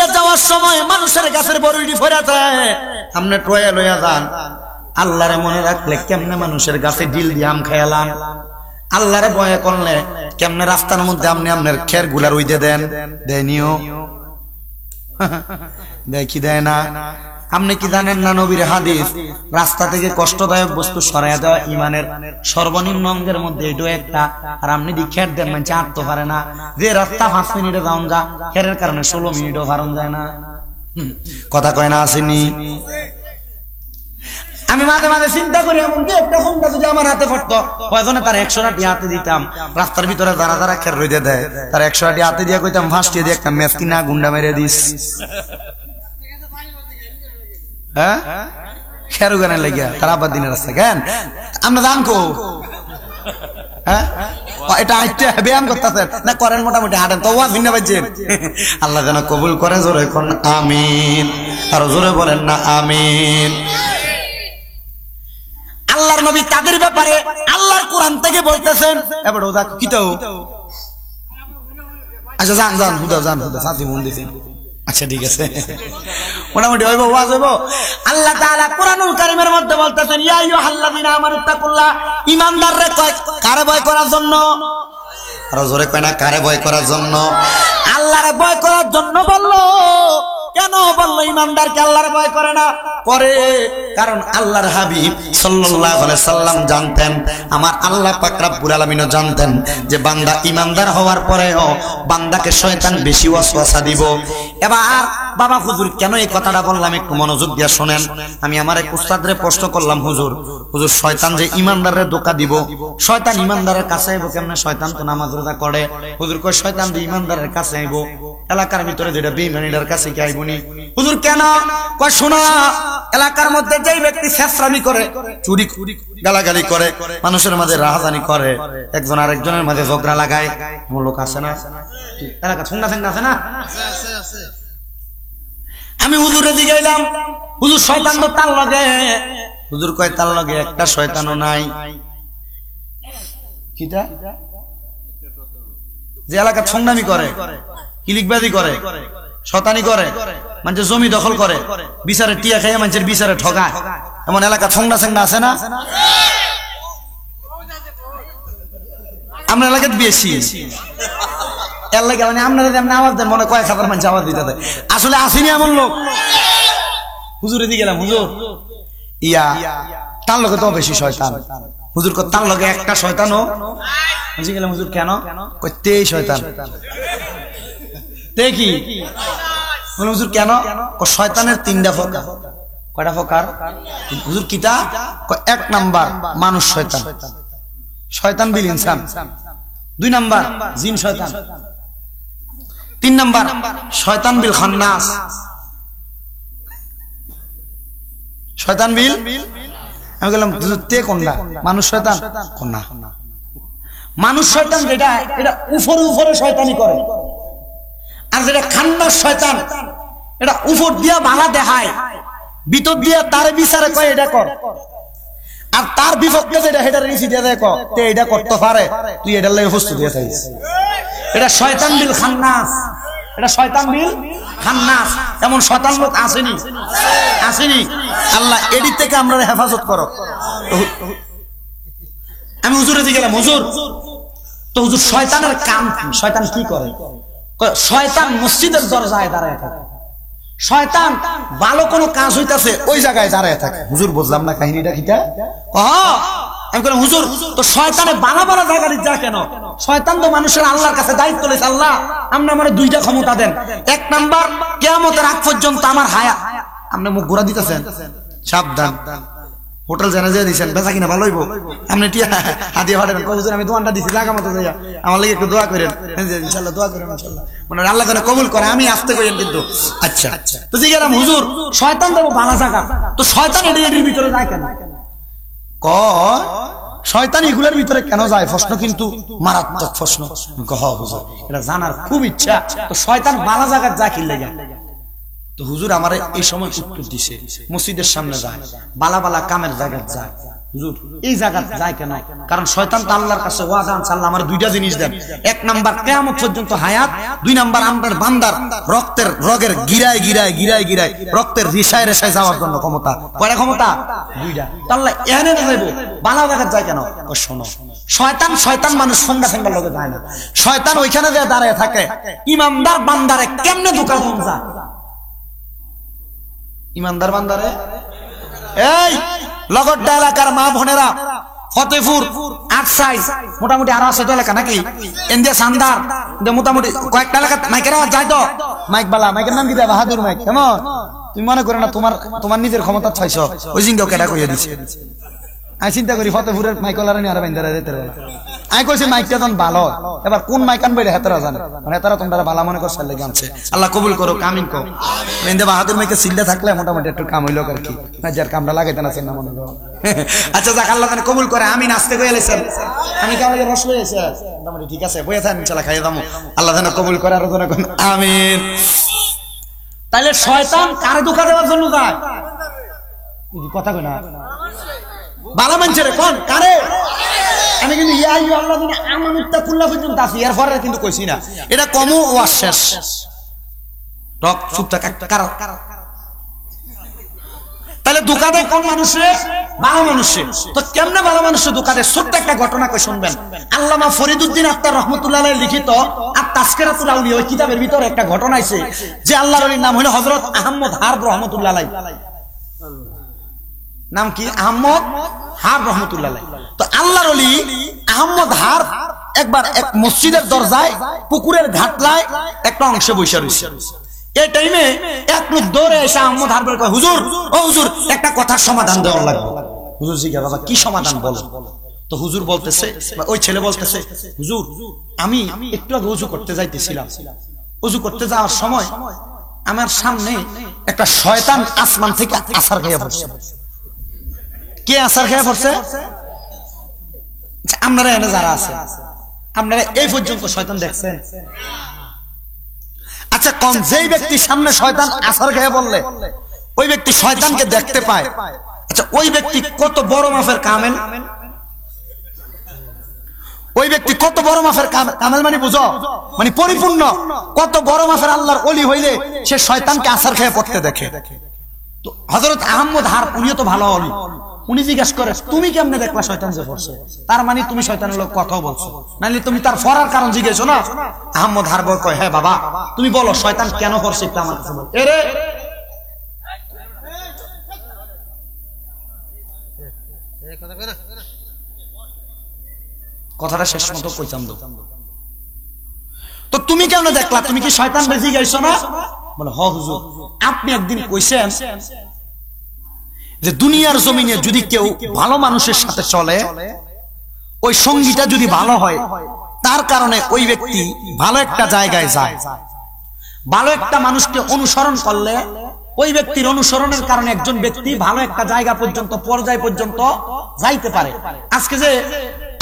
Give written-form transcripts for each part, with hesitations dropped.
দিয়ে যাওয়ার সময় মানুষের গাছের বড়ি ফেরাতে আপনি টয়ে লইয়া যান। আল্লাহরে মনে রাখলে কেমনে মানুষের গাছে ডিল দিয়ে আম খাইলাম, আল্লাহরে ভয় করলে কেমনে রাস্তার মধ্যে আপনি আপনার খের গুলা রইতে দেন, দেনিও দেখি দেয় না। আপনি কি জানেন না নবীর হাদিস, রাস্তা থেকে কষ্টদায়ক বস্তু সরাইয়া দেওয়া ইমানের সর্বনিম্ন অঙ্গের মধ্যে এটাও একটা। আর আপনি দি খের দেন মানে আটতে পারে না, যে রাস্তা 5 মিনিটে যাওন যা, খেরের কারণে 16 মিনিটও পারন যায় না। কথা কয় না আসেনি? আমি মাঝে মাঝে চিন্তা করি, এমনকি একটা ফোনটা যদি আমার হাতে পড়তো, কয়জনে তার 100 টাকা হাতে দিতাম, রাস্তার ভিতরে যারা যারা খের রইতে দেয় তার 100 টাকা হাতে দিয়ে কইতাম, ফাঁসটিয়ে দিয়ে একটা ম্যাচ কিনা গুন্ডা মেরে দিস। হ্যাঁ, খেরু গানে লেগে তারা আবার দিনের রাস্তা কেন আমরা দাম কো? হ্যাঁ, এটা আইতে ব্যায়াম করতেছেন না করেন, মোটামুটি হাঁটেন তো ওয়া ভিন্ন বাজছেন। আল্লাহ যেন কবুল করে, জোরে কোন আমিন, আর জোরে বলেন না আমিন। আল্লাহর নবী তাদের ব্যাপারে আল্লাহর কোরআন থেকে বলতেছেন, এবার ওদা কি তো আচ্ছা জান জান হুদা জান হুদা সাথী মন দিছেন। আচ্ছা ঠিক আছে, মোটামুটি হইব ওয়াজ হইব। আল্লাহ তাআলা কোরআনুল কারীমের মধ্যে বলতেছেন, ইয়া আইয়ুহাল্লাযীনা আমানুত্তাকুল্লাহ, ঈমানদাররা কারে ভয় করার জন্য? আর জোরে কয় না, কারে ভয় করার জন্য? আল্লাহরে ভয় করার জন্য বললো। কেন বললো ঈমানদারকে আল্লাহর ভয় করে না? করে কারণ আল্লাহর হাবিব সাল্লাল্লাহু আলাইহি সাল্লাম জানতেন, আমার আল্লাহ পাক রব্বুল আলামিনও জানতেন যে বান্দা ঈমানদার হওয়ার পরেও বান্দাকে শয়তান বেশি ওয়াসওয়াসা দিব। এবার বাবা হুজুর কেন এই কথাটা বললাম একটু মনোযোগ দিয়ে শুনেন। আমি আমার এক উস্তাদরে প্রশ্ন করলাম, হুজুর হুজুর শয়তান যে ঈমানদারের ধোঁকা দিব, শয়তান ঈমানদারের কাছে আইব কেমনে? শয়তান তো নামাজ রোজা করে। হুজুর কয় শয়তান যে ঈমানদারের কাছে আইব, এলাকার ভিতরে যেটা বেঈমানির কাছে কি আইবনি? হুজুর কেন? কয় শোনো, এলাকার মধ্যে যেই ব্যক্তি ছেঁচড়ামি করে, চুরি গালাগালি করে, মানুষের মাঝে রাহাজানি করে, একজন আরেকজনের মাঝে ঝগড়া লাগায়, এমন লোক আছে না এলাকা? ঠুঙ্গা ঠেঙ্গা আছে না? আমি হুজুরের দিকে গেলাম, হুজুর শয়তান তো তার লগে। হুজুর কয় তার লগে একটা শয়তানও নাই। কিটা? যে এলাকা ঠুঙ্গামি করে, কিলিকবাজি করে, শয়তানি করে, মানুষের জমি দখল করে, বিচারে টিয়া খাইয়া মানুষের বিচারে ঠকায়, এমন এলাকা ঠোংনা চেংনা আছে না? আমরা এলাকায় বেশি এর লাগে মানে আপনারা যেমন আওয়াজ দেন মনে কয়েক হাজার মানুষ আওয়াজ দিতে দেয়, আসলে আসেনি এমন লোক। হুজুরে দিয়ে গেলাম, হুজুর ইয়া তার লগে তো বেশি শয়তান। হুজুর তার লগে একটা শয়তানও বুঝে গেলাম। হুজুর কেন? তেই শয়তান দেখি। হুজুর কেন? শয়তানের 3টা প্রকার। কয়টা প্রকার? হুজুর কিতা? 1 নাম্বার মানুষ শয়তান, শয়তান বিল ইনসান। 2 নাম্বার জিন শয়তান। 3 নাম্বার শয়তান বিল খান্নাস, শয়তান বিল। আমি বললাম তে কোনটা? মানুষ শয়তান কোনটা? মানুষ শয়তান যেটা এটা উপরে উপরে শয়তানি করে, আর যেটা খান্নাস শয়তান এটা উপর দিয়া ভালা দেখায়, ভিতর দিয়া তার বিচারে কয় এটা কর, আর তার বিপক্ষে যেটা সেটা রিসি দিয়ে দেয় তে এটা করতে পারে, তুই এটার লাগে প্রস্তুত হয়ে থাকিস। এটা শয়তান বিল খান্নাস, এটা শয়তান বিল খান্নাস। এমন শয়তান লোক আসেনি? আসেনি? আল্লাহ এদিক থেকে আমরা হেফাজত করো। আমি হুজুরে দিয়ে গেলাম, হুজুর তো হুজুর শয়তানের কাম কি? শয়তান কি করে? শয়তান মসজিদের দরজায় দাঁড়ায় থাকে, শয়তান ভালো কোনো কাজ হইতাছে ওই জায়গায় দাঁড়ায় থাকে। হুজুর বুঝলাম না কাহিনীটা কিটা? আমি বললাম হুজুর তো শয়তানে বালা বালা জায়গায় যা কেন? শয়তান তো মানুষের আল্লাহর কাছে দায়িত্ব লইছে, আল্লাহ আপনি আমার 2টা ক্ষমতা দেন। 1 নাম্বার কিয়ামতের আগ পর্যন্ত আমার হায়াত। আপনি মুখ ঘোরা দিতেছেন, সাবধান। হোটেল জানা যায় দিচ্ছেন, বেচা কিনা ভালো হইব। আপনি টিয়া হাতিয়ে ফাটাবেন, হুজুর আমি দোয়ানটা দিচ্ছি জায়গা মতো যাইয়া, আমার লাগে একটু দোয়া করেন। ইনশাল্লাহ দোয়া করেন, ইনশাল্লাহ মানে আল্লাহ যেন কবুল করে। আমি আসতে করেন কিন্তু। আচ্ছা তো ঠিক আছে হুজুর শয়তান দেবো বালা জায়গা, তো শয়তান এটির ভিতরে যায় কেন? শয়তান এগুলোর ভিতরে কেন যায়? প্রশ্ন কিন্তু মারাত্মক প্রশ্ন। হুজুর এটা জানার খুব ইচ্ছা, তো শয়তান বালা জায়গায় যা কিনলে যায়। তো হুজুর আমার এই সময় উত্তর দিছে, মসজিদের সামনে যায়, বালা বালা কামের জায়গায় যায়, হুজুর এই জায়গা যায় কেন? কারণ শয়তান তো আল্লাহর কাছে ওয়াদা আনছে, আল্লাহ আমার দুইটা জিনিস দেন, এক নাম্বার কিয়ামত পর্যন্ত হায়াত, দুই নাম্বার আমার বান্দার রক্তের রগের গিরায় গিরায় গিরায় গিরায় রক্তের রিসায় রেসায় যাওয়ার জন্য ক্ষমতা। কয়টা ক্ষমতা? দুইটা। তো আল্লাহ এনে না যাইব, বালা জায়গা যায় কেন? শোনো, শয়তান মানুষ সঙ্গা সঙ্গার লগে যায় না, শয়তান ওইখানে যে দাঁড়ায় থাকে ইমানদার বান্দারে কেমনে ধোঁকা দেন? ইমানদার বান্দারে এই লগড্ডা এলাকার মা বোনেরা, ফতেপুর আটসাই মোটামুটি আরো আছে তো এলাকা নাকি ইন্ডিয়া সান্দার মোটামুটি কয়েকটা এলাকা মাইকের আওয়াজ যায় তো, মাইক বালা, মাইকের নাম কি দেয়? বাহাদুর মাইক। কেমন তুমি মনে করো না তোমার নিজের ক্ষমতা 600 ওই জিঙ্গাও কেটা কইয়া দিছে। আমি চিন্তা করি ফতেপুরের মাইকলার নিয়ে আর বাইন্দা যেতে পারে। আমি কইছি মাইকটা তখন ভালো, এবার কোন মাইক আনবে হেতারা জানে, মানে হেতারা তোমরা ভালো মনে করছে লেগে আনছে। আল্লাহ কবুল করো, কামিন কো। বেন্দে বাহাদুর মাইকে সিলটা থাকলে মোটামুটি একটু কাম হইলো আর কি, না যার কামটা লাগাইতে না চিন্তা মনে করো। আচ্ছা যাক, আল্লাহ তাআলা কবুল করে। আমি নাচতে কই এলেছেন, আমি কামালে রস লইছে মোটামুটি ঠিক আছে, বইয়া থাকেন ইনশাআল্লাহ খাইয়ে দামু। আল্লাহ যেন কবুল করে, আর যেন কোন আমিন। তাইলে শয়তান কারে ধোঁকা দেওয়ার জন্য যায়? কথা কই না বালা মানছে রে, কোন কারে? আমি কিন্তু ইয়া আইয়ু আল্লাযিনা আমানু তাকুল্লাহ পর্যন্ত আছি, এর পরে কিন্তু কইছি না, এটা কমও ওয়া শেষ। রক চুপটা কার? তাহলে ধোঁকা দেয় কোন মানুষে? ভালো মানুষে। তো কেমনে ভালো মানুষে ধোঁকা দেয়? ছোট্ট একটা ঘটনা কই শুনবেন। আল্লামা ফরিদউদ্দিন আত্তার রাহমাতুল্লাহ আলাইহি লিখিত আত-তাযকিরাতুল আউলিয়া ওই কিতাবের ভিতরে একটা ঘটনা আছে, যে আল্লাহর ওলির নাম হলো হযরত আহমদ হারব রাহমাতুল্লাহ আলাইহি। নাম কি? আহমদ হারব রাহমাতুল্লাহ আলাইহি। তো আল্লাহর ওলি আহমদ হারব একবার এক মসজিদের দরজায় পুকুরের ঘাটলায় একটা অংশে বসে রইছে। এই টাইমে এক লোক দৌড়ে এসে আহমদ হারবের কয়, হুজুর ও হুজুর, একটা কথার সমাধান দেওয়ার লাগবে। হুজুর জিজ্ঞা, বাবা কি সমাধান বলো? তো হুজুর বলতেছে, ওই ছেলে বলতেছে, হুজুর আমি একটু আগে ওযু করতে যাইতেছিলাম, ওযু করতে যাওয়ার সময় আমার সামনে একটা শয়তান আসমান থেকে আছাড় খেয়ে পড়ছে। কে আছাড় খেয়ে পড়ছে? আপনারা এনে যারা আছে, আপনারা এই পর্যন্ত শয়তান দেখছেন? আচ্ছা কোন যেই ব্যক্তি সামনে শয়তান আছাড় খেয়ে বললে ওই ব্যক্তি শয়তানকে দেখতে পায়, আচ্ছা ওই ব্যক্তি কত বড় মাপের কামেল? ওই ব্যক্তি কত বড় মাপের কামেল মানে বুঝো, মানে পরিপূর্ণ। কত বড় মাপের আল্লাহর ওলি হইলে সে শয়তানকে আছাড় খেয়ে পড়তে দেখে। তো হযরত আহমদ হারব উনিও তো ভালো ওলি, উনি জিজ্ঞাসা করে, তুমি কেমনে দেখলা শয়তান যে পড়ছে? তার মানে তুমি শয়তানের লোক কথাও বলছো, নাহলে তুমি তার ফরার কারণ জিজ্ঞেসো না। আহমদ হারব কয়, হ্যাঁ বাবা তুমি বলো শয়তান কেন পড়ছে একটু আমার কাছে বলো। এরে কথাটা শেষ মতো কইতাম তো তুমি কেন দেখলা? তুমি কি শয়তান বেশি গাইছো না? বলে, হ হুজুর, আপনি একদিন কইছেন যে দুনিয়ার জমিনে যদি কেউ ভালো মানুষের সাথে চলে, ওই সঙ্গীটা যদি ভালো হয়, তার কারণে ওই ব্যক্তি ভালো একটা জায়গায় যায়। ভালো একটা মানুষকে অনুসরণ করলে ওই ব্যক্তির অনুসরণের কারণে একজন ব্যক্তি ভালো একটা জায়গা পর্যন্ত, পর্যায় পর্যন্ত যাইতে পারে। আজকে যে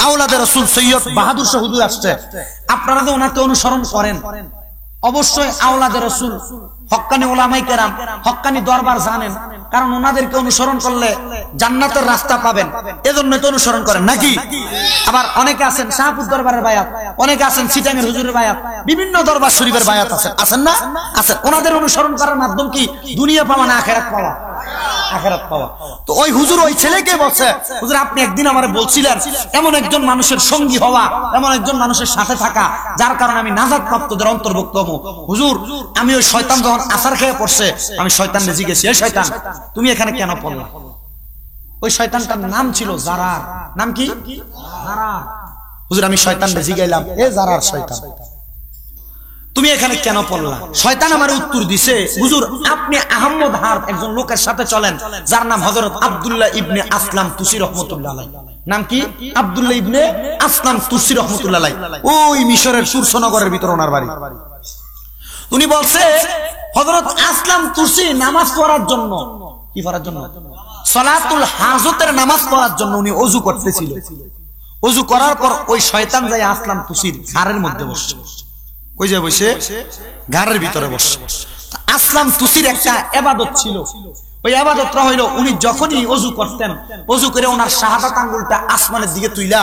আওলাদে রাসূল সৈয়দ বাহাদুর শাহ হুজুর আসছে, আপনারা তো ওনাকে অনুসরণ করেন, অবশ্যই আওলাদে রাসূল হক্কানি উলামায়ে কেরাম, হক্কানি দরবার জানেন, কারণ ওনাদেরকে অনুসরণ করলে জান্নাতের রাস্তা পাবেন, এজন্য তো অনুসরণ করেন নাকি? আবার অনেকে আছেন শাহপুর দরবারের বায়াত, অনেকে আছেন সিটাঙের হুজুরের বায়াত, বিভিন্ন দরবার শরীফের বায়াত আছেন, আছেন না? আছেন। ওনাদের অনুসরণ করার মাধ্যম কি? দুনিয়া পাওয়া না আখিরাত পাওয়া? আখিরাত পাওয়া। তো ওই হুজুর ওই ছেলেকে বলছে, হুজুর আপনি একদিন আমারে বলছিলেন এমন একজন মানুষের সঙ্গী হওয়া, এমন একজন মানুষের সাথে থাকা যার কারণে আমি নাজাত প্রাপ্তদের অন্তর্ভুক্ত হবো। হুজুর আমি ওই শয়তান যখন আছাড় খেয়ে পড়ছে, আমি শয়তানকে জিজ্ঞেস, এই শয়তান তুমি এখানে কেন পড়লা? ওই শয়তানটার নাম ছিল জারার। নাম কি? জারার। হুজুর আমি শয়তানকে জিগাইলাম, এ জারার শয়তান তুমি এখানে কেন পড়লা? শয়তান আমার উত্তর দিছে, হুজুর আপনি আহমদ হারব একজন লোকের সাথে চলেন যার নাম হযরত আব্দুল্লাহ ইবনে আসলাম তুসি রাহমাতুল্লাহ আলাইহি। নাম কি? আব্দুল্লাহ ইবনে আসলাম তুসি রাহমাতুল্লাহ আলাইহি। ওই মিশরের সুরসনগরের ভিতর ওনার বাড়ি। উনি বলছে হযরত আসলাম তুসি নামাজ পড়ার জন্য, কি পড়ার জন্য? সালাতুল হাজতের নামাজ পড়ার জন্য উনি ওযু করতেছিল। ওযু করার পর ওই শয়তান যায় আসলাম তুসির ঘাড়ের মধ্যে বসে। কই যায় বসে? ঘাড়ের ভিতরে বসে। আসলাম তুসির একটা ইবাদত ছিল, ওই ইবাদতটা হইল উনি যখনই ওযু করতেন, ওযু করে ওনার শাহাদাত আঙ্গুলটা আসমানের দিকে তুইলা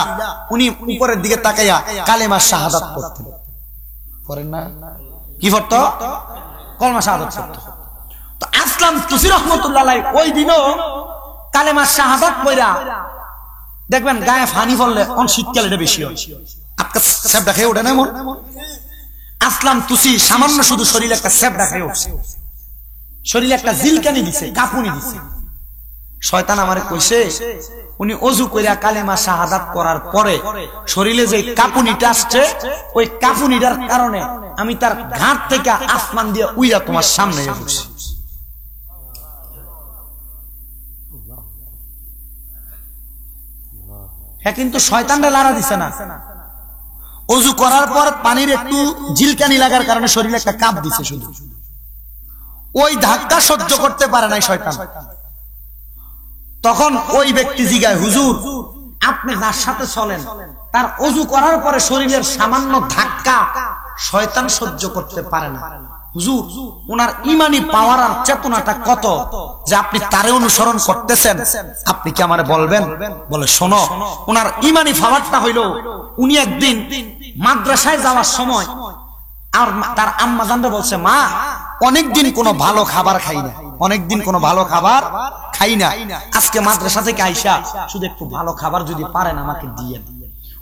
উনি উপরের দিকে তাকাইয়া কালেমা শাহাদাত পড়তেন। পড়েন না? কি পড়তো? কালেমা শাহাদাত পড়তো। তো আসলাম তুসি রাহমাতুল্লাহ আলাইহি ওই দিনও কালেমা শাহাদাত পড়া দেখবেন গায়ে পানি পড়লে অন শীতকালে এটা বেশি হয়। আপনার স্যাবডা খেয়ে ওঠে না এমন? আসলাম তুসি সামান্য শুধু শরীরে একটা স্যাবডা খেয়ে উঠছে, শরীরে একটা জিলকানি দিছে, কাঁপুনি দিছে। শয়তান আমারে কইছে উনি ওযু কইরা কালেমা শাহাদাত করার পরে শরীরে যে কাঁপুনিটা আসছে ওই কাঁপুনিটার কারণে আমি তার ঘাট থেকে আসমান দিয়ে উইরা তোমার সামনে এসেছি। হ্যাঁ, কিন্তু শয়তানরা লাড়া দিছে না। ওযু করার পর পানির একটু জিলকানি লাগার কারণে শরীরে একটা কাঁপ দিছে শুধু। ওই ধাক্কা সহ্য করতে পারে নাই শয়তান। তখন ওই ব্যক্তি জিগায়, হুজুর আপনি যার সাথে চলেন তার ওযু করার পরে শরীরের সামান্য ধাক্কা শয়তান সহ্য করতে পারে না। হুজুর ওনার ইমানি পাওয়ার আর চেতনাটা কত যে আপনি তারে অনুসরণ করতেছেন, আপনি কি আমারে বলবেন? বলে শোনো, ওনার ইমানি পাওয়ারটা হইল উনি একদিন মাদ্রাসায় যাওয়ার সময় আর তার আম্মা জানতে বলছে, মা অনেকদিন কোনো ভালো খাবার খাই না, অনেকদিন কোনো ভালো খাবার খাই না, আজকে মাদ্রাসা থেকে আইসা শুধু একটু ভালো খাবার যদি পারেন আমাকে দিয়ে।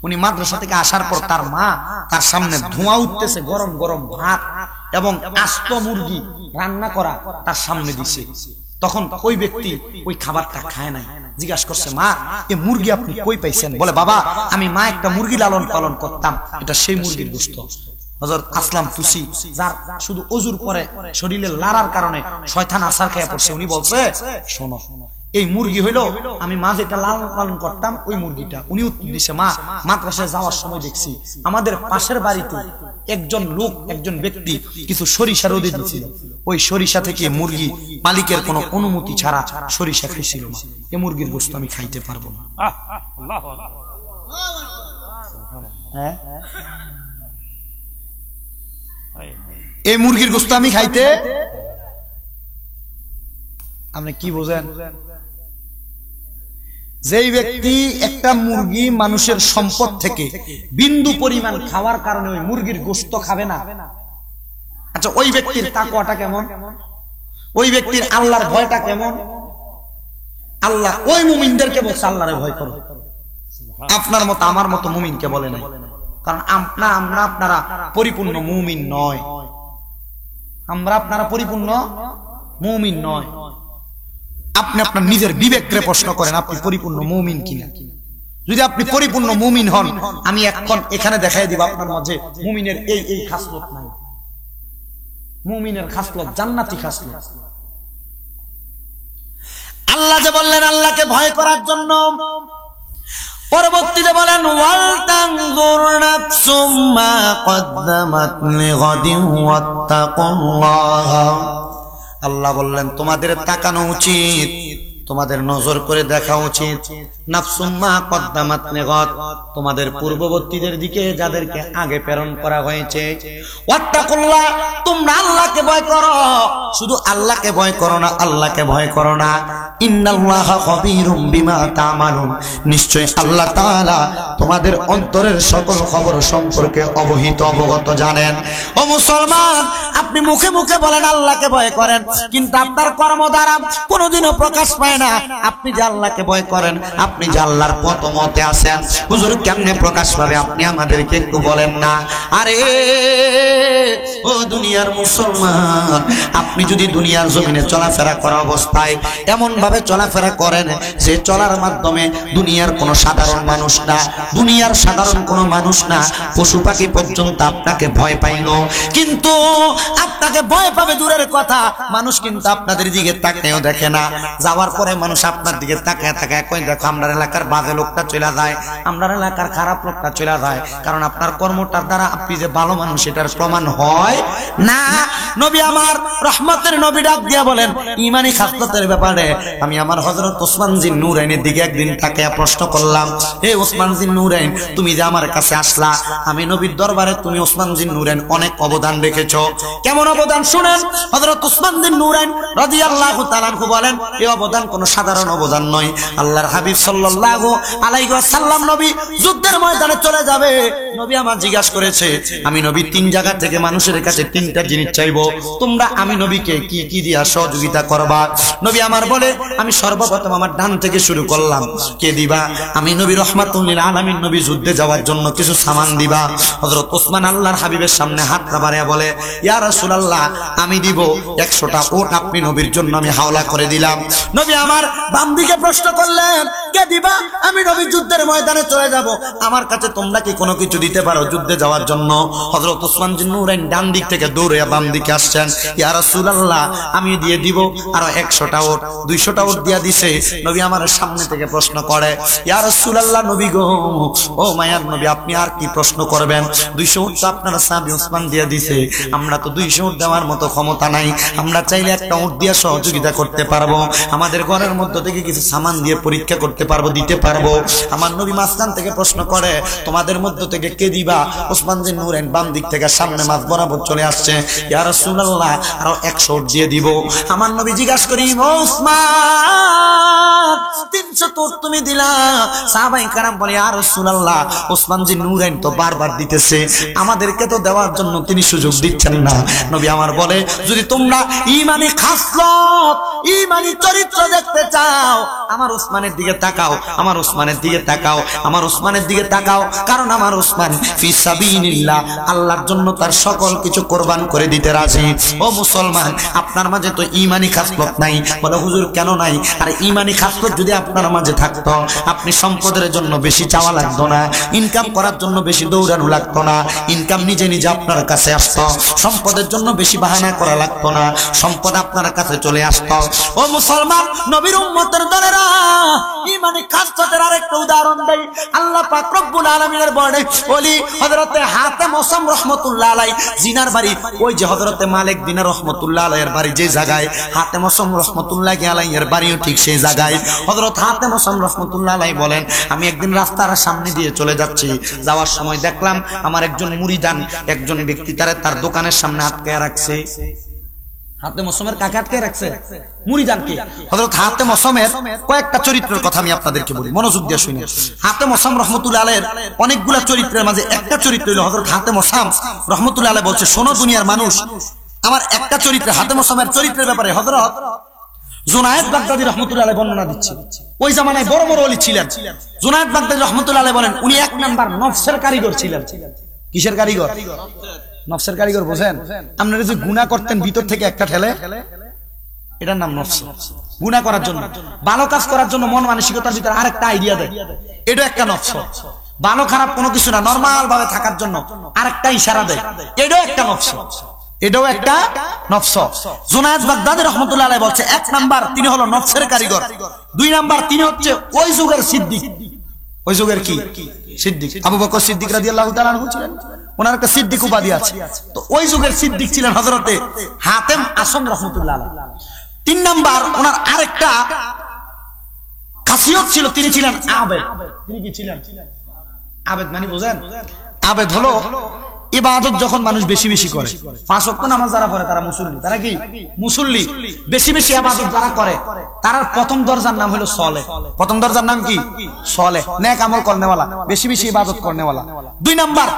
উনি মাদ্রাসা থেকে আসার পর তার মা তার সামনে ধোঁয়া উঠতেছে, গরম গরম ভাত এবং আস্ত মুরগি রান্না করা তার সামনে দিছে। তখন ওই ব্যক্তি ওই খাবারটা খায় নাই। জিজ্ঞাসা করছে, মা এ মুরগি আপনি কই পাইছেন? বলে, বাবা আমি মা একটা মুরগি লালন পালন করতাম, এটা সেই মুরগির গোশত। হযরত আসলাম তুসি যার শুধু ওযুর পরে শরীরে লাড়ার কারণে শয়তান আসার খেয়ে পড়ছে, উনি বলছে, শোনো এই মুরগি হইলো আমি মা যেটা লালন পালন করতাম ওই মুরগিটা। উনি উত্তর দিছে, মা মাদ্রাসায় যাওয়ার সময় দেখছি আমাদের পাশের বাড়িতে একজন লোক, একজন ব্যক্তি কিছু সরিষা রোদে দিয়েছিল, ওই সরিষা থেকে মুরগি মালিকের কোনো অনুমতি ছাড়া সরিষা খাইছিল না, এই মুরগির গোশত আমি খাইতে পারবো না। হ্যাঁ, এই মুরগির গোশত আমি খাইতে, আপনি কি বোঝেন? যেই ব্যক্তি একটা মুরগি মানুষের সম্পদ থেকে বিন্দু পরিমাণ খাওয়ার কারণে ওই মুরগির গোশত খাবে না, আচ্ছা ওই ব্যক্তির তাকওয়াটা কেমন? ওই ব্যক্তির আল্লাহর ভয়টা কেমন? আল্লাহ ওই মুমিনদেরকে বলছে আল্লাহরে ভয় করো, আপনার মতো আমার মতো মুমিনকে বলে নাই। কারণ আমরা আপনারা পরিপূর্ণ মুমিন নয়, আমরা আপনারা পরিপূর্ণ মুমিন নয়। আপনি আপনার নিজের বিবেককে প্রশ্ন করেন আপনি পরিপূর্ণ মুমিন কিনা। যদি আপনি পরিপূর্ণ মুমিন হন, আমি এখন এখানে দেখাই দিব আপনার মাঝে মুমিনের এই এই খাসলত নাই। মুমিনের খাসলত জান্নাতি খাসলত। আল্লাহ যে বললেন আল্লাহকে ভয় করার জন্য, পরবর্তীতে বলেন ওয়াল তানজুর নাফসুম মা কদ্দামাত লিগাদিন ওয়াত্তাকুল্লাহ। আল্লাহ বললেন তোমাদের তাকানো উচিত, তোমাদের নজর করে দেখা উচিত, নাফসুম মা কদ্দামাত লিগাদ, তোমাদের পূর্ববর্তীদের দিকে যাদেরকে আগে প্রেরণ করা হয়েছে। ওয়াত্তাকুল্লাহ, তোমরা আল্লাহকে ভয় করো। শুধু আল্লাহকে ভয় করো না, আল্লাহকে ভয় করো না, ইন্নাল্লাহা খাবীরুম বিমা তা'মালুন, নিশ্চয় আল্লাহ তাআলা তোমাদের অন্তরের সকল খবর সম্পর্কে অবগত জানেন। ও মুসলমান, আপনি মুখে মুখে বলেন আল্লাহকে ভয় করেন, কিন্তু আপনার কর্ম দ্বারা কোনোদিনও প্রকাশ পায় না আপনি যে আল্লাহকে ভয় করেন, আপনি যে আল্লাহর পথ মতে আছেন। হুজুর কেমনে প্রকাশ পাবে আপনি আমাদেরকে একটু বলেন না। আরে ও দুনিয়ার মুসলমান, আপনি যদি দুনিয়ার জমিনে চলাফেরা করা অবস্থায় এমন ভাবে চলাফেরা করেন যে চলার মাধ্যমে দুনিয়ার কোনো সাধারণ মানুষ না, দুনিয়ার সাধারণ কোনো মানুষ না, পশু পাখি পর্যন্ত আপনাকে ভয় পাইল, কিন্তু আপনাকে ভয় পাবে দূরের কথা, মানুষ কিন্তু আপনাদের দিকে তাকিয়েও দেখে না। যাওয়ার পরে পরে মানুষ আপনার দিকে তাকায় তাকায় কই দেখো আমরা এলাকার বাজে লোকটা চলে যায়, আমরা এলাকার খারাপ লোকটা চলে যায়, কারণ আপনার কর্মটার দ্বারা আপনি যে ভালো মানুষ এটার প্রমাণ হয় না। নবী আমার রহমতের নবী ডাক দিয়া বলেন ঈমানি খাসলতের ব্যাপারে আমি আমার হযরত ওসমান জিন নূরাইনের দিকে একদিন তাকিয়ে প্রশ্ন করলাম, হে ওসমান জিন নূরাইন, তুমি যে আমার কাছে আসলা, আমি নবীর দরবারে তুমি ওসমান জিন নূরাইন অনেক অবদান রেখেছো। কেমন অবদান শুনেন। হযরত ওসমান জিন নূরাইন রাদিয়াল্লাহু তাআলা আনহু বলেন, এই অবদান কোনো সাধারণ অবদান নয়। আল্লাহর হাবিব সাল্লাল্লাহু আলাইহি ওয়াসাল্লাম নবী যুদ্ধের ময়দানে চলে যাবে, নবী আমার জিজ্ঞাসা করেছে, আমি নবী তিন জায়গা থেকে মানুষের কাছে তিনটা জিনিস চাইবো, তোমরা আমি নবীকে কি কি দিয়া সহযোগিতা করবা? নবী আমার বলে, আমি সর্বপ্রথম আমার ডান থেকে শুরু করলাম, কে দিবা? আমি নবী রহমাতুল লিল আলামিন নবী যুদ্ধে যাওয়ার জন্য কিছু সামান দিবা। হযরত ওসমান আল্লাহর হাবিবের সামনে হাতটা বাড়ায়া বলে, ইয়া রাসূলুল্লাহ, আমি দিব 100টা উট আপনি নবীর জন্য আমি হাওলা করে দিলাম। নবী আমার বাম দিকে প্রশ্ন করলেন, কে দিবা? আমি নবী যুদ্ধের ময়দানে চলে যাব, আমার কাছে তোমরা কি কোনো কিছু দিতে পারো যুদ্ধে যাওয়ার জন্য? হযরত ওসমান জিন নূরাইন ডান দিক থেকে দৌড়ে বাম দিকে আসছেন, ইয়া রাসূলুল্লাহ, আমি দিয়ে দিব আরো 100টা উট, 200টা উট দিয়া দিছে। নবী আমার সামনে থেকে প্রশ্ন করে, ইয়া রাসূলুল্লাহ, নবী গো, ও মায়ার নবী, আপনি আর কি প্রশ্ন করবেন? 200 উট তো আপনার সাহাবী ওসমান দিয়া দিছে, আমরা তো 200 উট দেওয়ার মতো ক্ষমতা নাই, আমরা চাইলে একটা উট দিয়ে সহযোগিতা করতে পারবো, আমাদের ঘরের মধ্যে থেকে কিছু সামান দিয়ে পরীক্ষা করতে পারবো, দিতে পারবো। আমার নবী মাঝখান থেকে প্রশ্ন করে, তোমাদের মধ্য থেকে কে দিবা? ওসমান জিন নূরাইন বাম দিক থেকে সামনে মাঝ বরাবর চলে আসছে, ইয়া রাসূলুল্লাহ, আরো 100 উট দিয়ে দিব। আমার নবী জিজ্ঞাসা করি, ওসমান 300 উট তুমি দিলা? সাহাবায়ে কেরাম বলে, ইয়া রাসূলুল্লাহ, ওসমান জিন নূরাইন তো বারবার দিতেছে, আমাদেরকে তো দেওয়ার জন্য তিনি সুযোগ দিচ্ছেন না। নবী আমার বলে, যদি তোমরা ঈমানি খাসলত, ঈমানি চরিত্র দেখতে চাও, আমার ওসমানের দিকে তাকাও, আমার ওসমানের দিকে তাকাও, আমার ওসমানের দিকে তাকাও, কারণ আমার ওসমান ফি সাবিলিল্লাহ, আল্লাহর জন্য তার সকল কিছু কোরবান করে দিতে রাজি। ও মুসলমান, আপনার মাঝে তো ঈমানি খাসলত নাই। বলে, হুজুর কেন নাই? আর ঈমানি খাসলত যদি আপনার মাঝে থাকতো, আপনি সম্পদের জন্য বেশি চাওয়া লাগতো না, ইনকাম করার জন্য বেশি দৌড়ানো লাগতো না, ইনকাম নিজে নিজে আপনার কাছে আসতো, সম্পদের জন্য বেশি বাহানা করা লাগতো না, সম্পদ আপনার কাছে চলে আসতো। ও মুসলমান, নবীর উম্মতের দলেরা, ঈমানি খাসলতের আরেকটা উদাহরণ দেই। আল্লাহ পাক রব্বুল আলামিনের বলে বলি, হযরতে হাতেম ওসাম রাহমাতুল্লাহ আলাইহি জিনার বাড়ি, ওই যে হযরতে মালিক দিনার রাহমাতুল্লাহ আলাইহির বাড়ি যে জায়গায়, হাতেম ওসাম রাহমাতুল্লাহ আলাইহির বাড়িও ঠিক সেই জায়গায়। হযরত হাতেম ওসাম রাহমাতুল্লাহ আলাইহি বলেন, আমি একদিন রাস্তার সামনে দিয়ে চলে যাচ্ছি, যাওয়ার সময় দেখলাম আমার একজন মুরিদান, একজন ব্যক্তি তার দোকানের সামনে আটকে রাখছে। হাতেম ওসামের কাকে আটকে রাখছে? মুরিদানকে। হযরত হাতেম ওসামের কয়েকটা চরিত্রের কথা আমি আপনাদেরকে বলি, মনোযোগ দিয়ে শুনুন। হাতেম ওসাম রাহমাতুল্লাহ আলাইহির অনেকগুলা চরিত্রের মাঝে একটা চরিত্র হলো হযরত হাতেম ওসাম রাহমাতুল্লাহ আলাইহি বলছে, শোনো দুনিয়ার মানুষ, আমার একটা চরিত্র, হাতেম ওসামের চরিত্রের ব্যাপারে হযরত জুনায়েদ বাগদাদী রাহমাতুল্লাহ আলাইহি বর্ণনা দিচ্ছে। ওই জামানায় বড় বড় ওলি ছিলেন। জুনায়েদ বাগদাদী রাহমাতুল্লাহ আলাইহি বলেন, উনি এক নাম্বার নফসের কারিগর ছিলেন। কিসের কারিগর? নফসের কারিগর। বোঝেন? আপনারা যে গুনাহ করতেন ভিতর থেকে একটা ঠেলে, এটার নাম নফস। গুনাহ করার জন্য, ভালো কাজ করার জন্য মন মানসিকতার ভিতরে আরেকটা আইডিয়া দেয়, এটা একটা নফস। ভালো খারাপ কোনো কিছু না, নরমাল ভাবে থাকার জন্য আরেকটা ইশারা দেয়, এটাও একটা নফস, এটাও একটা নফস। জুনায়েদ বাগদাদী রাহমাতুল্লাহ আলাইহি বলছে, এক নাম্বার তিনি হলো নফসের কারিগর, দুই নাম্বার তিনি হচ্ছে ওই যুগের সিদ্দিক। ওই যুগের কি সিদ্দিক? আবু বকর সিদ্দিক রাদিয়াল্লাহু তাআলা আনহু ছিলেন, ওনার একটা সিদ্দিক উপাধি আছে। তো ওই যুগের সিদ্দিক ছিলেন হযরতে হাতেম আসম রাহমাতুল্লাহ আলাইহি। তিন নাম্বার ওনার আরেকটা খাসিয়ত ছিল, তিনি ছিলেন আবেদ। তিনি কি ছিলেন? আবেদ মানে বোঝেন? আবেদ হলো ইবাদত যখন মানুষ বেশি বেশি করে, 5 ওয়াক্ত নামাজ যারা পড়ে তারা মুসল্লি। তারা কি মুসল্লি? বেশি বেশি ইবাদত যারা করে তার প্রথম দরজার নাম হলো সালেহ। প্রথম দরজার নাম কি? সালেহ, নেক আমল করনেওয়ালা, বেশি বেশি ইবাদত করনেওয়ালা। দুই নাম্বার,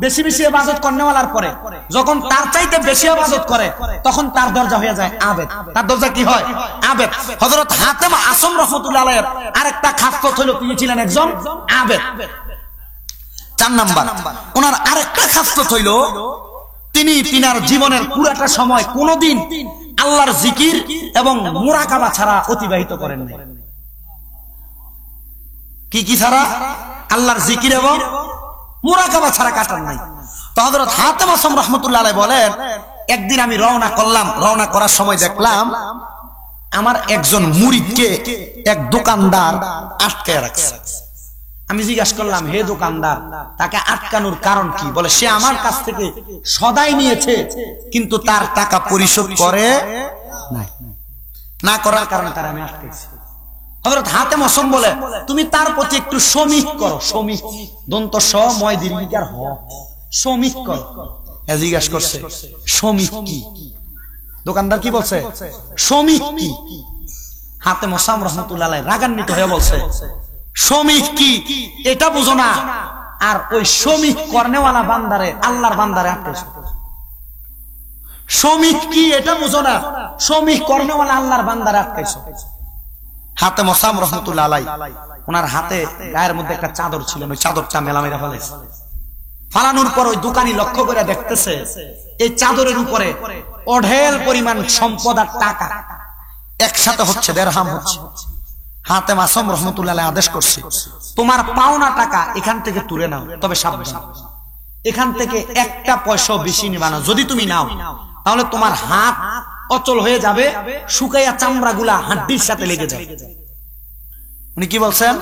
বেশি বেশি ইবাদত করনেওয়ালার পরে যখন তার চাইতে বেশি ইবাদত করে তখন তার দরজা হয়ে যায় আবেদ। তার দরজা কি হয়? আবেদ। হযরত হাতেম আসম রাহমাতুল্লাহ আলাইহির আরেকটা খাসলত হলো তিনি ছিলেন একজন আবেদ। 4 নাম্বার ওনার আরেকটা খাসলত হইল তিনি তিনার জীবনের পুরাটা সময় কোনদিন আল্লাহর জিকির এবং মুরাকাবা ছাড়া অতিবাহিত করেন নাই। কি কি ছাড়া? আল্লাহর জিকির এবং মুরাকাবা ছাড়া কাটান নাই। তো হযরত হাতেম আসম রাহমাতুল্লাহ আলাইহি বলেন, একদিন আমি রওনা করলাম, রওনা করার সময় দেখলাম আমার একজন মুরিদকে এক দোকানদার আটকায় রাখছে। আমি জিজ্ঞাসা করলাম, হে দোকানদার, তাকে আটকানোর কারণ কি? বলে, সে আমার কাছ থেকে সদাই নিয়েছে কিন্তু তার টাকা পরিশোধ করে নাই, না করার কারণে তার আমি আটকেছি। হযরত হাতেম ওসম বলে, তুমি তার প্রতি একটু সমীহ করো। সমীহ, দন্ত স ময় দীর্ঘিকার হ, সমীহ করো। জিজ্ঞাসা করছে, সমীহ কি? দোকানদার কি বলছে? সমীহ কি? হাতেম ওসম রহমতুল্লাহ আলাইহি রাগান্বিত হয়ে বলছে, সমীহ কি এটা বুঝো না, আর ওই সমীহ করনেওয়ালা বান্দারে, আল্লাহর বান্দারে আটকেছে। সমীহ কি এটা বুঝো না, সমীহ করনেওয়ালা আল্লাহর বান্দারে আটকেছে। হাতেম ওসম রহমতুল্লাহ আলাইহি ওনার হাতে গায়ের মধ্যে একটা চাদর ছিল, ওই চাদরটা মেলামেলা ফেলেছে। ফালানোর পর ওই দোকানি লক্ষ্য করে দেখতেছে এই চাদরের উপরে অঢেল পরিমাণ সম্পদ আর টাকা একসাথে হচ্ছে, দেড়হাম হচ্ছে। হাতেম ওসম রহমতুল্লাহ আলাইহি আদেশ করছে, তোমার পাওনা টাকা এখান থেকে তুলে নাও, তবে সাবধান, এখান থেকে একটা পয়সা বেশি নিবা না। যদি তুমি নাও তাহলে তোমার হাত অচল হয়ে যাবে, শুকাইয়া চামড়া গুলা হাড্ডির সাথে লেগে যাবে। উনি কি বলছেন?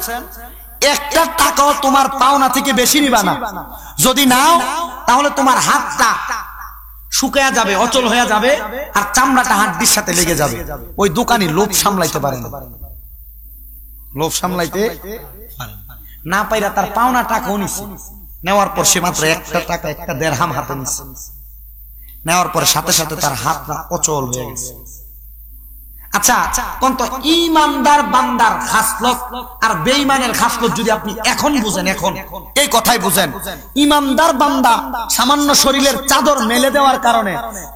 একটা টাকাও তোমার পাওনা থেকে বেশি নিবা না, যদি নাও তাহলে তোমার হাতটা শুকাইয়া যাবে, অচল হয়ে যাবে, আর চামড়াটা হাড্ডির সাথে লেগে যাবে। ওই দোকানি লোভ সামলাইতে পারে না, লোভ সামলাইতে না পাইরা তার পাওনা টাকাও নিছে। নেওয়ার পর সে মাত্র একটা টাকা, একটা দেড়হাম হাতে নিছে। নেওয়ার পরে সাথে সাথে তার হাতটা অচল হয়ে গেছে। আচ্ছা, কোন তো ঈমানদার বান্দার খাসলত আর বেঈমানের খাসলত যদি আপনি এখন বুঝেন, এখন এই কথাই বুঝেন, ঈমানদার বান্দা সামান্য শরীরের চাদর মেলে দেওয়ার কারণে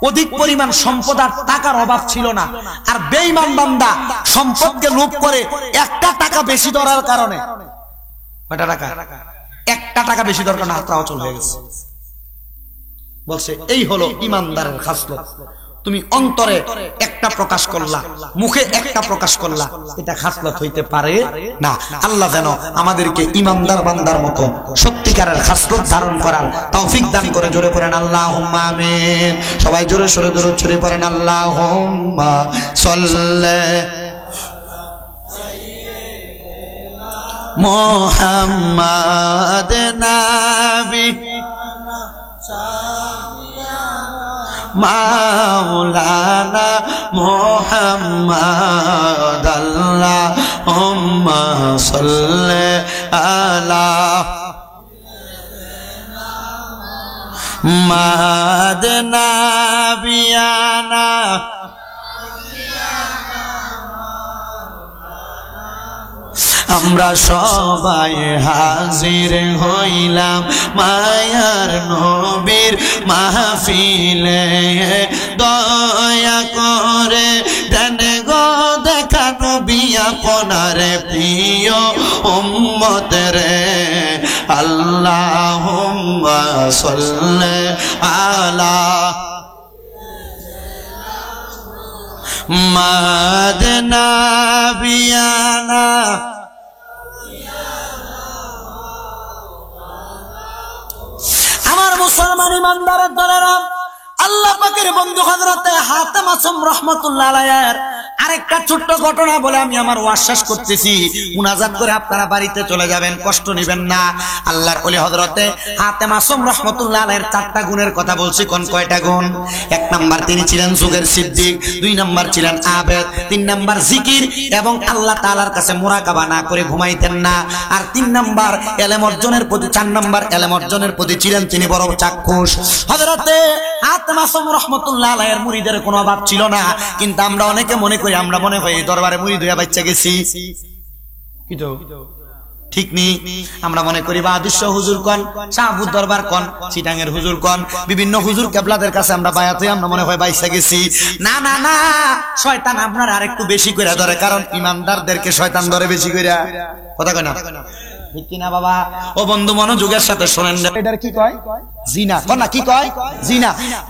অধিক পরিমাণ সম্পদ আর টাকার অভাব ছিল না, আর বেঈমান বান্দা সম্পদকে লোভ করে একটা টাকা বেশি ধরার কারণে, কয়টা টাকা? একটা টাকা বেশি দরকার না, হাতটা অচল হয়ে গেছে। বলছে এই হলো ঈমানদারের খাসলত। তুমি অন্তরে একটা প্রকাশ করলা, মুখে একটা প্রকাশ করলা, এটা খাসলত হইতে পারে না। আল্লাহ যেন আমাদেরকে ঈমানদার বান্দার মতো সত্যিকারের খাসলত ধারণ করার তৌফিক দান করে। জোরে পড়েন আল্লাহুম্মা আমিন। সবাই জোরে সরে দরুদ শরীফ পড়েন, আল্লাহুম্মা সাল্লি মুহাম্মাদ নবী মাওলানা মুহাম্মাদ আল্লাহুম্মা সাল্লি আলা মাদ নাবিয়ানা আমরা সবাই হাজির হইলাম মায়ার নবীর মাহফিলে, দয়া করে দেন গো দেখা নবী আপনার প্রিয় উম্মত রে। আল্লাহুম্মা সাল্লি আলা মাদ নাবিয়ানা আমার মুসলমান ইমানদারের দলেরা, আল্লাহ পাকের বন্ধু হযরতে হাতেম ওসম রহমাতুল্লাহ আলাইহির আরেকটা ছোট্ট ঘটনা বলে আমি আমার ওয়াজ শেষ করতেছি। মুনাজাত করে আপনারা বাড়িতে চলে যাবেন, কষ্ট নেবেন না। আল্লাহর ওলি হযরতে হাতেম ওসম রহমাতুল্লাহ আলাইহির চারটা গুণের কথা বলছি। কোন কয়টা গুণ? এক নাম্বার, তিনি ছিলেন যুগের সিদ্দিক। দুই নাম্বার, ছিলেন আবেদ। তিন নাম্বার, জিকির এবং আল্লাহ তাআলার কাছে মুরাকাবা না করে ঘুমাইতেন না। আর তিন নাম্বার, ইলম অর্জনের প্রতি, চার নাম্বার ইলম অর্জনের প্রতি ছিলেন তিনি বড় চাক্ষুষ। হযরতে হাতেম ওসম রহমাতুল্লাহ আলাইহির মুরিদের কোনো অভাব ছিল না, কিন্তু আমরা অনেকে মনে করি, আমরা মনে হয় দরবারে মুরিদ হইয়া বাচ্চা গেছি, কিন্তু ঠিক নেই। আমরা মনে করি বাহাদুর শাহ হুজুর কোন, শাহবুদ দরবার কোন, চিটাঙ্গের হুজুর কোন, বিভিন্ন হুজুর কেবলাদের কাছে আমরা বায়াত হয়ে আমরা মনে হয় বাইসা গেছি। না না না, শয়তান আপনার আরেকটু বেশি করে ধরে, কারণ ইমানদারদেরকে শয়তান ধরে বেশি করে। কথা কয় না? ঠিক কিনা বাবা? ও বন্ধু মনোযোগের সাথে শোনেন, এটার কি কয়? জিনা। কোন না কি কয়? জিনা।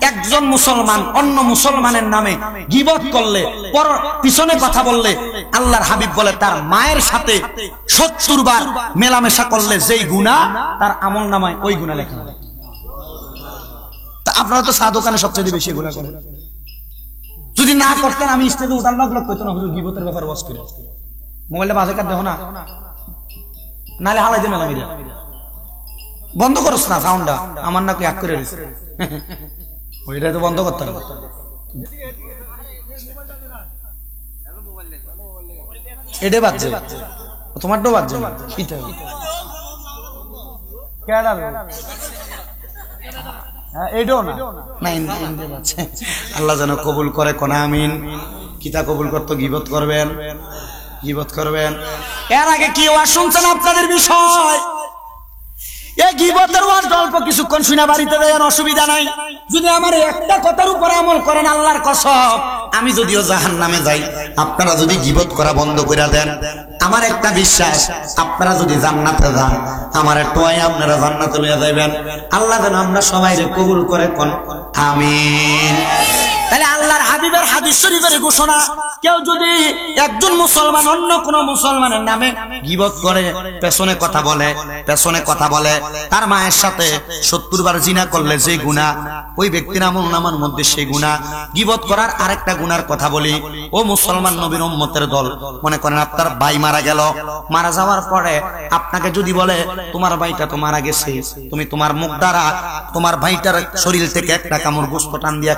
একজন মুসলমান অন্য মুসলমানের নামে গীবত করলে, পর পিছনে কথা বললে, আল্লাহর হাবিব বলে তার মায়ের সাথে 70 বার মেলামেশা করলে যেই গুনাহ, তার আমল নামায় ওই গুনাহ লেখা হয়। তা আপনারা তো চা দোকানে সবচেয়ে বেশি গুনাহ করেন। যদি না করতেন আমি স্টেজে উঠার লোক কইতো না হুজুর গীবতের ব্যাপারে ওয়াজ করে মোবাইলটা বাজে কাট দেখো না নালে হালাই দেন না মিরা বন্ধ করছ না সাউন্ডটা আমার নাকি এক করে দিছে ওইটা তো বন্ধ করতে হবে এটা বাজছে তোমারটাও বাজছে কিটা কেডা এইটাও না না ইন্দে বাজছে আল্লাহ যেন কবুল করে কোন আমিন কিতা কবুল করতে গীবত করবেন এর আগে কি ওয়াজ শুনছেন আপনাদের বিষয় এই গীবতের ওয়াজ অল্প কিছুক্ষণ শুনে বাড়িতে দেন অসুবিধা নাই যদি আমার একটা কথার উপর আমল করেন আল্লাহর কসম আমি যদিও জাহান্নামে যাই আপনারা যদি গীবত করা বন্ধ করে দেন আমার একটা বিশ্বাস আপনারা যদি জান্নাতে যান আমার টোয়াই আপনারা জান্নাতে লইয়া যাবেন আল্লাহ যেন আমরা সবাই কবুল করে কোন আমিন তাহলে আল্লাহর হাবিবের হাদিস শরীফের ঘোষণা কেউ যদি একজন মুসলমান অন্য কোন মুসলমানের নামে গীবত করে পেছনে কথা বলে তার মায়ের সাথে 70 বার জিনা করলে যে গুনাহ ওই ব্যক্তির আমলনামার মধ্যে সেই গুনাহ গীবত করার আরেকটা গুনার কথা বলি ও মুসলমান নবীর উম্মতের দল মনে করেন আপনার ভাই মারা গেল মারা যাওয়ার পরে আপনাকে যদি বলে তোমার ভাইটা তো মারা গেছে তুমি তোমার মুখ দ্বারা তোমার ভাইটার শরীর থেকে একটা কামড় গোশত টান দিয়া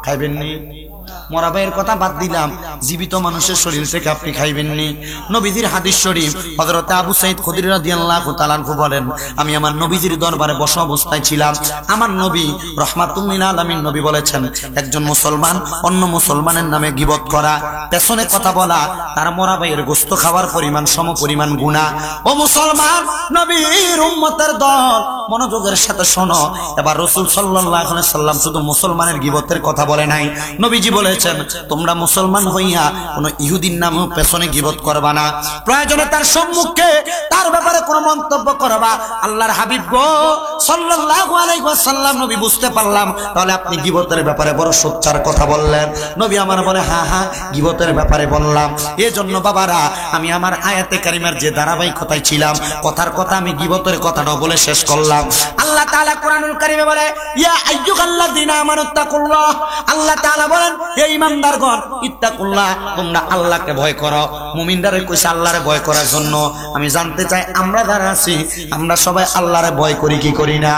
খাইবেন নি মরা ভাইয়ের কথা বাদ দিলাম জীবিত মানুষের শরীর থেকে আপনি খাইবেন নি নবীজির হাদিস শরীফ হযরত আবু সাঈদ খুদরি রাদিয়াল্লাহু তাআলা আনহু বলেন আমি আমার নবীজির দরবারে বসা অবস্থায় ছিলাম আমার নবী রাহমাতুল লিল আলামিন নবী বলেছেন একজন মুসলমান অন্য মুসলমানের নামে গীবত করা পেছনে কথা বলা তার মরা ভাইয়ের গোশত খাওয়ার পরিমাণ সমপরিমাণ গুনাহ ও মুসলমান নবীর উম্মতের দল মনোযোগের সাথে শোনো এবার রাসূল সাল্লাল্লাহু আলাইহি সাল্লাম শুধু মুসলমানের গীবতের কথা বলে নাই নবীজি বলেছেন তোমরা মুসলমান হইয়া কোন ইহুদির নামে পেছনে গীবত করবা না প্রয়োজনে তার সম্মুখে তার ব্যাপারে কোন মন্তব্য করবা আল্লাহর হাবিব গো সাল্লাল্লাহু আলাইহি ওয়াসাল্লাম নবী বুঝতে পারলাম তাহলে আপনি গীবতের ব্যাপারে বড় সোচ্চার কথা বললেন নবী আমার বলে হ্যাঁ গীবতের ব্যাপারে বললাম এজন্য বাবারা আমি আমার আয়াতে কারিমার যে ধারাবাহিকতায় ছিলাম কথার কথা আমি গীবতের কথাটাও বলে শেষ করলাম আল্লাহ তাআলা কোরআনুল কারীমে বলে ইয়া আইয়ুহাল্লাযীনা আমানুত্তাকুল্লাহ আল্লাহ তাআলা বলেন হে ঈমানদারগণ ইত্তাকুল্লাহ তোমরা আল্লাহকে ভয় করো মুমিনদারে কইছে আল্লাহরে ভয় করার জন্য আমি জানতে চাই আমরা যারা আছি আমরা সবাই আল্লাহরে ভয় করি কি করি না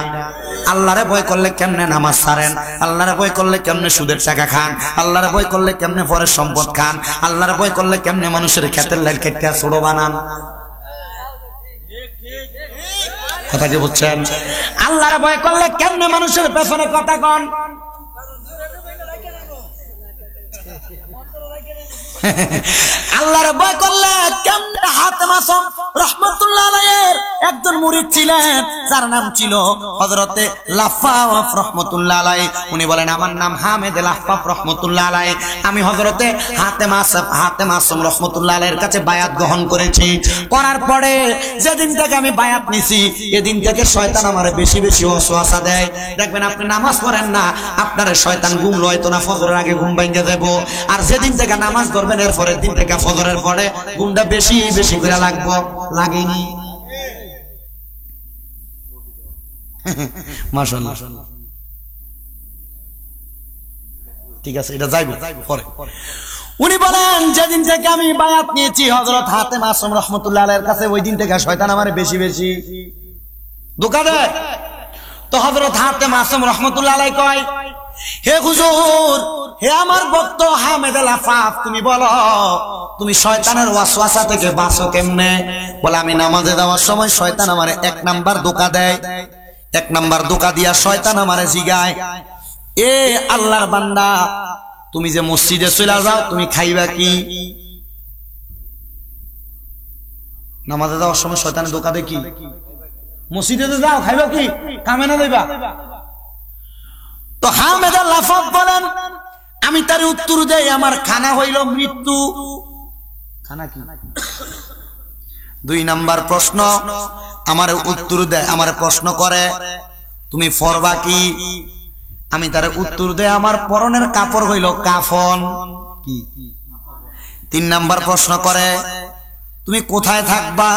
আল্লাহরে ভয় করলে কেমনে নামাজ ছাড়েন আল্লাহরে ভয় করলে কেমনে সুদের টাকা খান আল্লাহরে ভয় করলে কেমনে পরের সম্পদ খান আল্লাহরে ভয় করলে কেমনে মানুষের ক্ষেতের লাইল কেটে ছোট বানান কথা কি বুঝছেন আল্লাহরে ভয় করলে কেমনে মানুষের পেছনে কথা কন আল্লাহর ভয় করলে কেমনে হাতেম আসম রাহমাতুল্লাহ আলাইহির একজন মুরিদ ছিলেন যার নাম ছিল হযরতে লাফাফ রাহমাতুল্লাহ আলাইহি উনি বলেন আমার নাম হামেদ লাফাফ রাহমাতুল্লাহ আলাইহি আমি হযরতে হাতেম আসম রাহমাতুল্লাহ আলাইহির কাছে বায়াত গ্রহণ করেছি করার পরে যেদিন থেকে আমি বায়াত নিছি এদিন থেকে শয়তান আমারে বেশি বেশি ওয়াসওয়াসা দেয় দেখবেন আপনি নামাজ পড়েন না আপনার শয়তান ঘুম লয়তো না ফজরের আগে ঘুম ভাঙিয়ে দেব আর যেদিন থেকে নামাজ ধরবেন এর পরের দিন থেকে ফজরের পরে ঘুমটা বেশি বেশি করে লাগেনি মাশাআল্লাহ ঠিক আছে এটা যাইবো পরে উনি বলেন যেদিন থেকে আমি বায়াত নিয়েছি হযরত হাতেম আসম রাহমাতুল্লাহ আলাইহির কাছে ওই দিন থেকে শয়তান আমারে বেশি বেশি ধোঁকা দেয় তো হযরত হাতেম আসম রাহমাতুল্লাহ আলাইহি কয় হে হুজুর হে আমার ভক্ত হামেদ লাফাফ তুমি বলো তুমি শয়তানের ওয়াসওয়াসা থেকে বাঁচো কেমনে বলে আমি নামাজে যাওয়ার সময় শয়তান আমারে এক নাম্বার ধোঁকা দেয় এক নাম্বার ধোঁকা দিয়া শয়তান আমারে জিগায় এ আল্লাহর বান্দা তুমি যে মসজিদে চলে যাও তুমি খাইবা কি নামাজে যাওয়ার সময় শয়তানের ধোঁকা দেয় কি মসজিদে যাও খাইবা কি কামে না যাইবা তো হামেদ লাফাফ বলেন আমি তার উত্তর দেই আমার খানা হইল মৃত্যু খানা কি দুই নাম্বার প্রশ্ন আমার উত্তর দেয় আমার প্রশ্ন করে তুমি পরবা কি আমি তার উত্তর দেই আমার পরনের কাপড় হইল কাফন কি তিন নাম্বার প্রশ্ন করে তুমি কোথায় থাকবা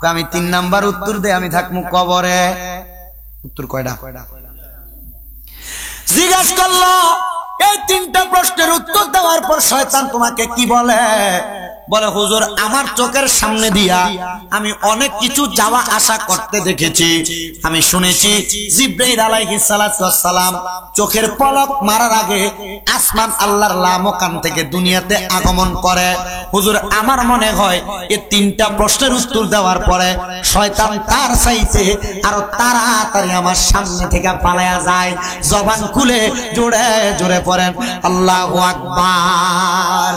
আমি তিন নাম্বার উত্তর দেই আমি থাকবো কবরে উত্তর কয়টা জিজ্ঞাসা করলো এই তিনটা প্রশ্নের উত্তর দেওয়ার পর শয়তান তোমাকে কি বলে? বলে হুজুর আমার চোখের সামনে দিয়া আমি অনেক কিছু যাওয়া আসা করতে দেখেছি। আমি শুনেছি জিবরাইল আলাইহিস সালাতু ওয়াস সালাম চোখের পলক মারার আগে আসমান আল্লাহর লামকান থেকে দুনিয়াতে আগমন করে। হুজুর আমার মনে হয় এই তিনটা প্রশ্নের উত্তর দেওয়ার পরে শয়তান তার চাইতে আরো তাড়াতাড়ি আমার সামনে থেকে পালায়া যায়। জবান খুলে জোরে জোরে পড়েন আল্লাহু আকবার।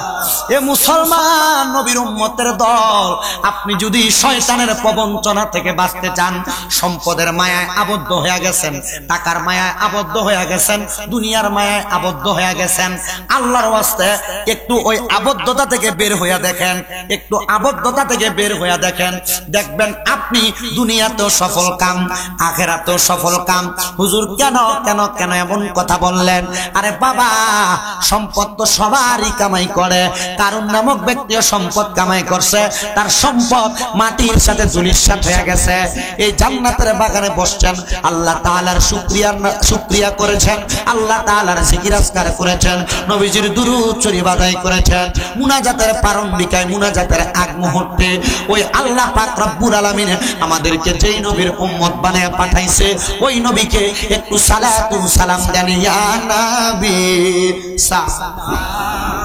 এ মুসলমান নবীর উম্মতের দল, আপনি যদি শয়তানের প্রবঞ্চনা থেকে বাঁচতে চান, সম্পদের মায়ায় আবদ্ধ হয়ে গেছেন, টাকার মায়ায় আবদ্ধ হয়ে গেছেন, দুনিয়ার মায়ায় আবদ্ধ হয়ে গেছেন, আল্লাহর ওয়াস্তে একটু ওই আবদ্ধতা থেকে বের হয়ে দেখেন, একটু আবদ্ধতা থেকে বের হয়ে দেখেন, দেখবেন আপনি দুনিয়াতেও সফল কাম, আখিরাতেও সফল কাম। হুজুর কেন কেন কেন এমন কথা বললেন? আরে বাবা, সম্পদ তো সবারই কামাই করে। কারণ নামক ব্যক্তিও সম্পদ কামাই করছে, তার সম্পদ মাটির সাথে ধুলিস্যাৎ হয়ে গেছে। এই জান্নাতের বাগানে বসছেন, আল্লাহ তাআলার শুকরিয়া করেছেন, আল্লাহ তাআলার জিকির আজকার করেছেন, নবীজির দুরূদ শরীফ আদায় করেছেন, মুনাজাতের প্রারম্ভিকায় মুনাজাতের আগ মুহূর্তে ওই আল্লাহ পাক রব্বুল আলামিন আমাদেরকে যেই নবীর উম্মত বানায় পাঠাইছে ওই নবীকে একটু সালাতু সালাম দেন। ইয়া নবী সাল্লাল্লাহু